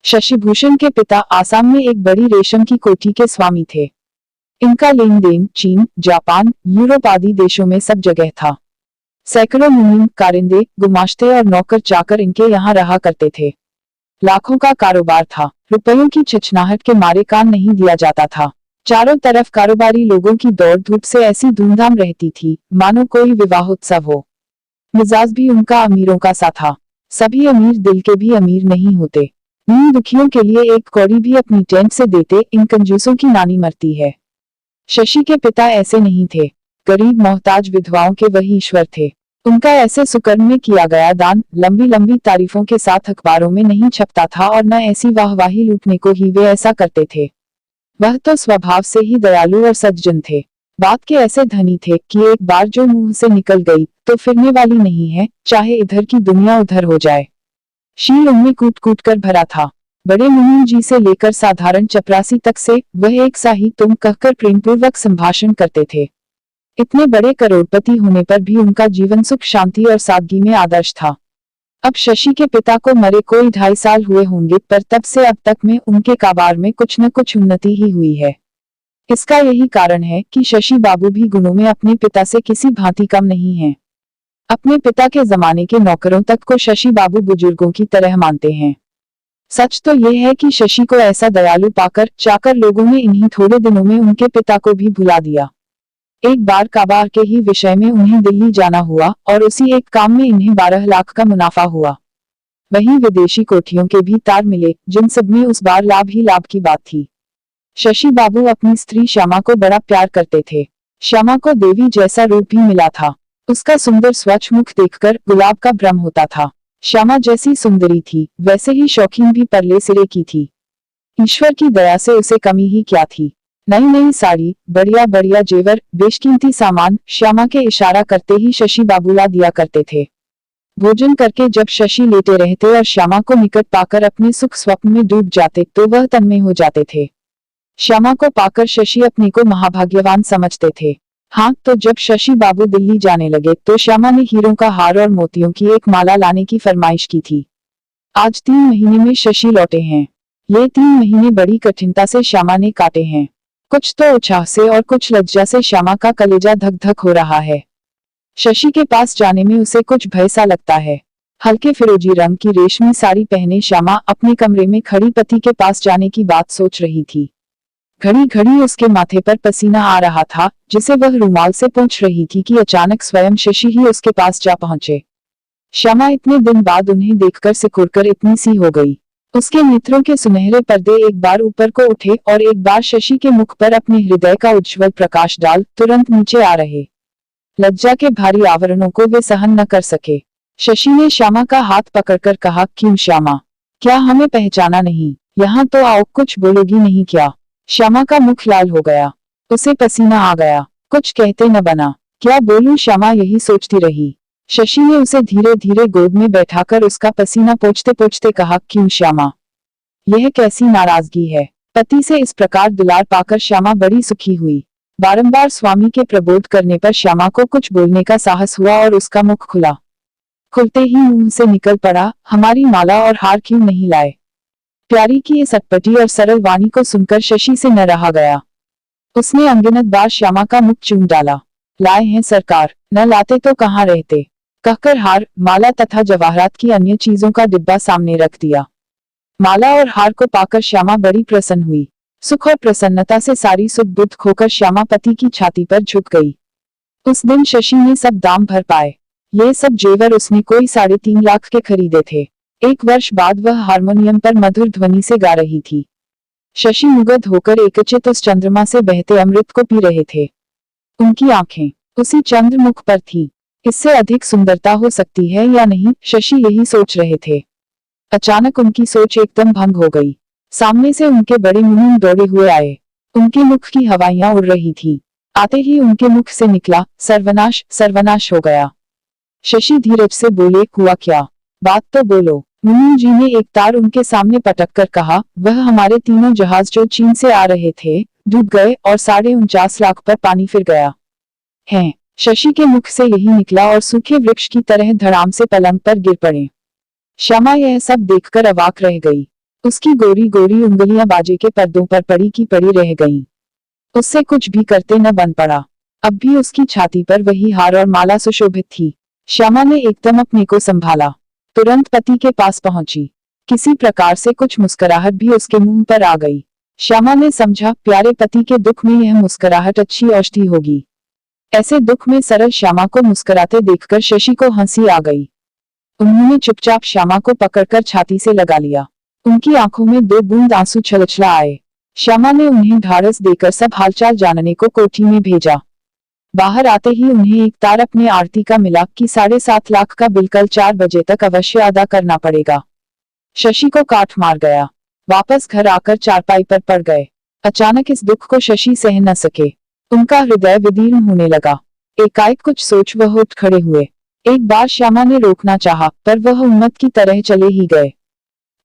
शशिभूषण के पिता आसाम में एक बड़ी रेशम की कोठी के स्वामी थे। इनका लेन देन चीन, जापान, यूरोप आदि देशों में सब जगह था। सैकड़ों मुनीम, कारिंदे, गुमाश्ते और नौकर चाकर इनके यहाँ रहा करते थे। लाखों का कारोबार था। रुपयों की छिछनाहट के मारे काम नहीं दिया जाता था। चारों तरफ कारोबारी लोगों की दौड़ धूप से ऐसी धूमधाम रहती थी मानो कोई विवाहोत्सव हो। मिजाज भी उनका अमीरों का सा था। सभी अमीर दिल के भी अमीर नहीं होते। नीम दुखियों के लिए एक कौड़ी भी अपनी टेंट से देते इन कंजूसों की नानी मरती है। शशि के पिता ऐसे नहीं थे। गरीब मोहताज विधवाओं के वही ईश्वर थे। उनका ऐसे सुकर्म में किया गया दान लंबी लंबी तारीफों के साथ अखबारों में नहीं छपता था और न ऐसी वाहवाही लूटने को ही वे ऐसा करते थे। वह तो स्वभाव से ही दयालु और सज्जन थे। बात के ऐसे धनी थे कि एक बार जो मुंह से निकल गई तो फिरने वाली नहीं है, चाहे इधर की दुनिया उधर हो जाए। शील उनमें कूट कूट कर भरा था। बड़े मुनीम जी से लेकर साधारण चपरासी तक से वह एक सा ही तुम कहकर प्रेमपूर्वक संभाषण करते थे। इतने बड़े करोड़पति होने पर भी उनका जीवन सुख शांति और सादगी में आदर्श था। अब शशि के पिता को मरे कोई 2.5 साल हुए होंगे, पर तब से अब तक में उनके कारोबार में कुछ न कुछ उन्नति ही हुई है। इसका यही कारण है कि शशि बाबू भी गुणों में अपने पिता से किसी भांति कम नहीं है। अपने पिता के जमाने के नौकरों तक को शशि बाबू बुजुर्गों की तरह मानते हैं। सच तो यह है कि शशि को ऐसा दयालु पाकर चाकर लोगों ने इन्हीं थोड़े दिनों में उनके पिता को भी भुला दिया। एक बार कारोबार के ही विषय में उन्हें दिल्ली जाना हुआ और उसी एक काम में इन्हें 12 लाख का मुनाफा हुआ। वहीं विदेशी कोठियों के भी तार मिले, जिन सब में उस बार लाभ ही लाभ की बात थी। शशि बाबू अपनी स्त्री श्यामा को बड़ा प्यार करते थे। श्यामा को देवी जैसा रूप भी मिला था। उसका सुंदर स्वच्छ मुख देखकर गुलाब का भ्रम होता था। श्यामा जैसी सुंदरी थी वैसे ही शौकीन भी परले सिरे की थी। ईश्वर की दया से उसे कमी ही क्या थी। नई नई साड़ी, बढ़िया बढ़िया जेवर, बेशकीमती सामान श्यामा के इशारा करते ही शशि बाबू ला दिया करते थे। भोजन करके जब शशि लेटे रहते और श्यामा को निकट पाकर अपने सुख स्वप्न में डूब जाते तो वह तन्मय हो जाते थे। श्यामा को पाकर शशि अपने को महाभाग्यवान समझते थे। हाँ, तो जब शशि बाबू दिल्ली जाने लगे तो श्यामा ने हीरों का हार और मोतियों की एक माला लाने की फरमाइश की थी। आज 3 महीने में शशि लौटे हैं। ये 3 महीने बड़ी कठिनता से श्यामा ने काटे हैं। कुछ तो उत्साह से और कुछ लज्जा से श्यामा का कलेजा धक धक हो रहा है। शशि के पास जाने में उसे कुछ भय सा लगता है। हल्के फिरोजी रंग की रेशमी साड़ी पहने श्यामा अपने कमरे में खड़ी पति के पास जाने की बात सोच रही थी। घड़ी घड़ी उसके माथे पर पसीना आ रहा था, जिसे वह रुमाल से पोंछ रही थी कि अचानक स्वयं शशि ही उसके पास जा पहुंचे। श्यामा इतने दिन बाद उन्हें देखकर सिकुड़कर इतनी सी हो गई। उसके नेत्रों के सुनहरे पर्दे एक बार ऊपर को उठे और एक बार शशि के मुख पर अपने हृदय का उज्ज्वल प्रकाश डाल तुरंत नीचे आ रहे। लज्जा के भारी आवरणों को वे सहन न कर सके। शशि ने श्यामा का हाथ पकड़कर कहा, क्यों श्यामा, क्या हमें पहचाना नहीं? यहाँ तो आओ, कुछ बोलोगी नहीं क्या? श्यामा का मुख लाल हो गया। उसे पसीना आ गया। कुछ कहते न बना। क्या बोलूं श्यामा यही सोचती रही। शशि ने उसे धीरे धीरे गोद में बैठाकर उसका पसीना पोंछते पोंछते कहा, क्यों श्यामा, यह कैसी नाराजगी है? पति से इस प्रकार दुलार पाकर श्यामा बड़ी सुखी हुई। बारंबार स्वामी के प्रबोध करने पर श्यामा को कुछ बोलने का साहस हुआ और उसका मुख खुला। खुलते ही मुंह से निकल पड़ा, हमारी माला और हार क्यों नहीं लाए? प्यारी की ये सटपटी और सरल वाणी को सुनकर शशि से न रहा गया। उसने अनगिनत बार श्यामा का मुख चूम डाला। लाए हैं सरकार, न लाते तो कहाँ रहते, कहकर हार, माला तथा जवाहरात की अन्य चीजों का डिब्बा सामने रख दिया। माला और हार को पाकर श्यामा बड़ी प्रसन्न हुई। सुख और प्रसन्नता से सारी सुख बुद्ध खोकर श्यामा पति की छाती पर झुक गई। उस दिन शशि ने सब दाम भर पाए। ये सब जेवर उसने कोई 3.5 लाख के खरीदे थे। 1 वर्ष बाद वह हारमोनियम पर मधुर ध्वनि से गा रही थी। शशि मुग्ध होकर एकचित उस चंद्रमा से बहते अमृत को पी रहे थे। उनकी आंखें उसी चंद्रमुख पर थी। इससे अधिक सुंदरता हो सकती है या नहीं, शशि यही सोच रहे थे। अचानक उनकी सोच एकदम भंग हो गई। सामने से उनके बड़े मुनीम दौड़े हुए आए। उनके मुख की हवाइयां उड़ रही थी। आते ही उनके मुख से निकला, सर्वनाश सर्वनाश हो गया। शशि धीरज से बोले, हुआ क्या? बात तो बोलो। मुनीम जी ने एक तार उनके सामने पटक कर कहा, वह हमारे 3 जहाज जो चीन से आ रहे थे डूब गए और 49.5 लाख पर पानी फिर गया है। शशि के मुख से यही निकला और सूखे वृक्ष की तरह धड़ाम से पलंग पर गिर पड़े। श्यामा यह सब देखकर अवाक रह गई। उसकी गोरी गोरी उंगलियां बाजे के पर्दों पर पड़ी की पड़ी रह गईं। उससे कुछ भी करते न बन पड़ा। अब भी उसकी छाती पर वही हार और माला सुशोभित थी। श्यामा ने एकदम अपने को संभाला, तुरंत पति के पास पहुंची। किसी प्रकार से कुछ मुस्कुराहट भी उसके मुंह पर आ गई। श्यामा ने समझा, प्यारे पति के दुख में यह मुस्कुराहट अच्छी औषधि होगी। ऐसे दुख में सरल श्यामा को मुस्कुराते देखकर शशि को हंसी आ गई। उन्होंने चुपचाप श्यामा को पकड़कर छाती से लगा लिया। उनकी आंखों में 2 बूंद आंसू छलछला आए। श्यामा ने उन्हें ढाढ़स देकर सब हालचाल जानने को कोठी में भेजा। बाहर आते ही उन्हें एक तार अपने आरती का मिला कि 7.5 लाख का बिल कल 4 बजे तक अवश्य अदा करना पड़ेगा। शशि को काट मार गया। वापस घर आकर चारपाई पर पड़ गए। अचानक इस दुख को शशि सह न सके। उनका हृदय विदीर्ण होने लगा। एकाएक कुछ सोच वह उठ खड़े हुए। एक बार श्यामा ने रोकना चाहा, पर वह उन्मत्त की तरह चले ही गए।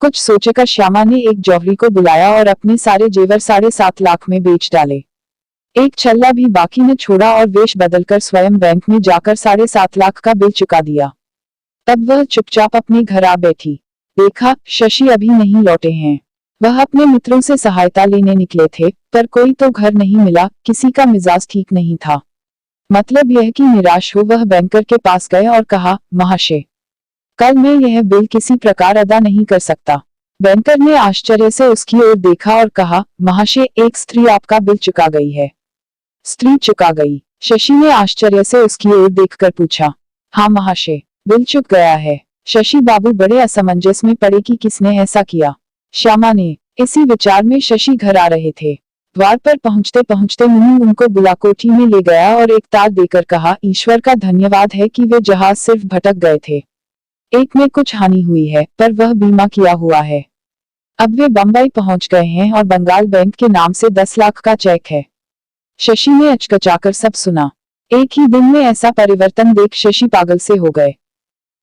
कुछ सोचकर श्यामा ने एक जौहरी को बुलाया और अपने सारे जेवर 7.5 लाख में बेच डाले। एक छल्ला भी बाकी न छोड़ा और वेश बदलकर स्वयं बैंक में जाकर 7.5 लाख का बिल चुका दिया। तब वह चुपचाप अपने घर आ बैठी। देखा, शशि अभी नहीं लौटे हैं। वह अपने मित्रों से सहायता लेने निकले थे, पर कोई तो घर नहीं मिला। किसी का मिजाज ठीक नहीं था। मतलब यह कि निराश हो वह बैंकर के पास गए और कहा, महाशय, कल मैं यह बिल किसी प्रकार अदा नहीं कर सकता। बैंकर ने आश्चर्य से उसकी ओर देखा और कहा, महाशय, एक स्त्री आपका बिल चुका गई है। स्त्री चुका गई? शशि ने आश्चर्य से उसकी ओर देखकर पूछा। हाँ महाशय, बिल चुक गया है। शशि बाबू बड़े असमंजस में पड़े कि किसने ऐसा किया। श्यामा ने। इसी विचार में शशि घर आ रहे थे। द्वार पर पहुंचते पहुंचते मुनि उनको बुला कोठी में ले गया और एक तार देकर कहा, ईश्वर का धन्यवाद है कि वे जहाज सिर्फ भटक गए थे। एक में कुछ हानि हुई है, पर वह बीमा किया हुआ है। अब वे बंबई पहुंच गए हैं और बंगाल बैंक के नाम से 10 लाख का चेक है। शशि ने अचकचाकर सब सुना। एक ही दिन में ऐसा परिवर्तन देख शशि पागल से हो गए।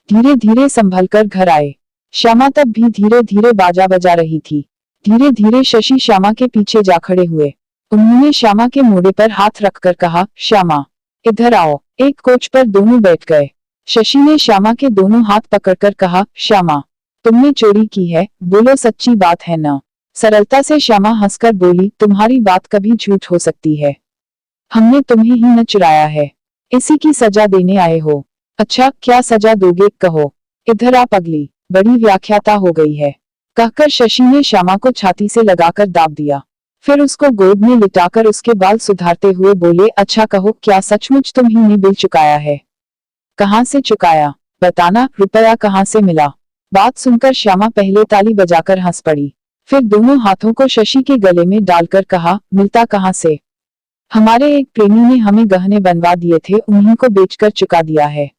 धीरे धीरे संभलकर घर आए। श्यामा तब भी धीरे धीरे बाजा बजा रही थी। धीरे धीरे शशि श्यामा के पीछे जा खड़े हुए। उन्होंने श्यामा के मोड़े पर हाथ रखकर कहा, श्यामा, इधर आओ। एक कोच पर दोनों बैठ गए। शशि ने श्यामा के दोनों हाथ पकड़कर कहा, श्यामा, तुमने चोरी की है, बोलो सच्ची बात है ना? सरलता से श्यामा हंसकर बोली, तुम्हारी बात कभी झूठ हो सकती है? हमने तुम्हें ही न चुराया है। इसी की सजा देने आए हो। अच्छा, क्या सजा दोगे, कहो। इधर आ पगली, बड़ी व्याख्याता हो गई है। कहकर शशि ने श्यामा को छाती से लगाकर दाब दिया। फिर उसको गोद में लिटाकर उसके बाल सुधारते हुए बोले, अच्छा कहो, क्या सचमुच तुम्ही बिल चुकाया है? कहाँ से चुकाया, बताना। रुपया कहाँ से मिला? बात सुनकर श्यामा पहले ताली बजाकर हंस पड़ी, फिर दोनों हाथों को शशि के गले में डालकर कहा, मिलता कहाँ से? हमारे एक प्रेमी ने हमें गहने बनवा दिए थे, उन्हीं को बेचकर चुका दिया है।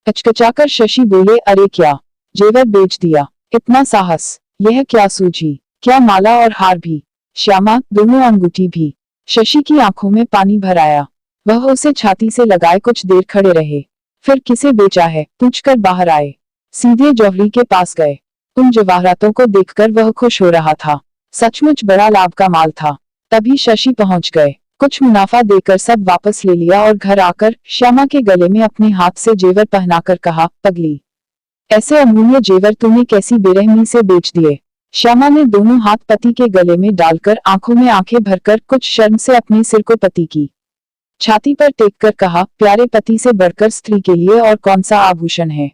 अचकचाकर शशि बोले, अरे क्या, जेवर बेच दिया? इतना साहस? यह क्या सूझी? क्या माला और हार भी? श्यामा, दोनों अंगूठी भी। शशि की आंखों में पानी भर आया। वह उसे छाती से लगाए कुछ देर खड़े रहे, फिर किसे बेचा है पूछकर बाहर आए। सीधे जौहरी के पास गए। उन जवाहरातों को देखकर वह खुश हो रहा था। सचमुच बड़ा लाभ का माल था। तभी शशि पहुंच गए। कुछ मुनाफा देकर सब वापस ले लिया और घर आकर श्यामा के गले में अपने हाथ से जेवर पहनाकर कहा, पगली, ऐसे अमूल्य जेवर तूने कैसी बेरहमी से बेच दिए? श्यामा ने दोनों हाथ पति के गले में डालकर आंखों में आंखें भरकर कुछ शर्म से अपने सिर को पति की छाती पर टेक कर कहा, प्यारे पति से बढ़कर स्त्री के लिए और कौन सा आभूषण है।